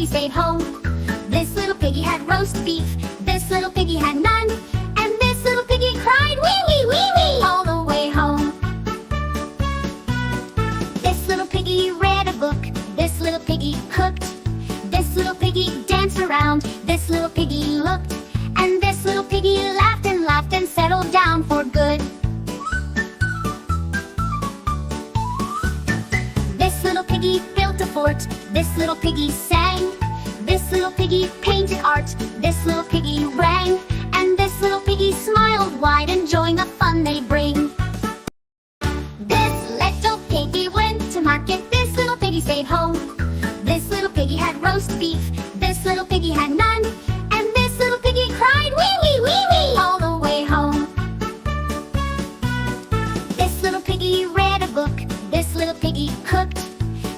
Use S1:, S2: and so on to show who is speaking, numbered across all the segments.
S1: stayed home. This little piggy had roast beef, this little piggy had none, and this little piggy cried wee wee wee wee all the way home. This little piggy read a book, this little piggy cooked, this little piggy danced around, this little piggy looked, and this little piggy laughed and settled down for good. This little piggy built a fort, this little piggy sang, this little piggy painted art, this little piggy rang, and this little piggy smiled wide, enjoying the fun they bring. This little piggy went to market, this little piggy stayed home. This little piggy had roast beef, this little piggy had none, and this little piggy cried wee wee wee wee all the way home. This little piggy read a book, this little piggy cooked,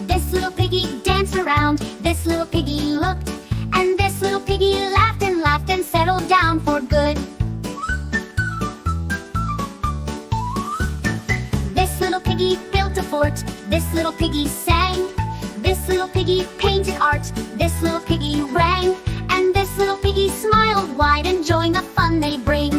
S1: this little piggy danced around, this little piggy looked, and this little piggy laughed and settled down for good. This little piggy built a fort, this little piggy sang, this little piggy painted art, this little piggy rang, and this little piggy smiled wide, enjoying the fun they bring.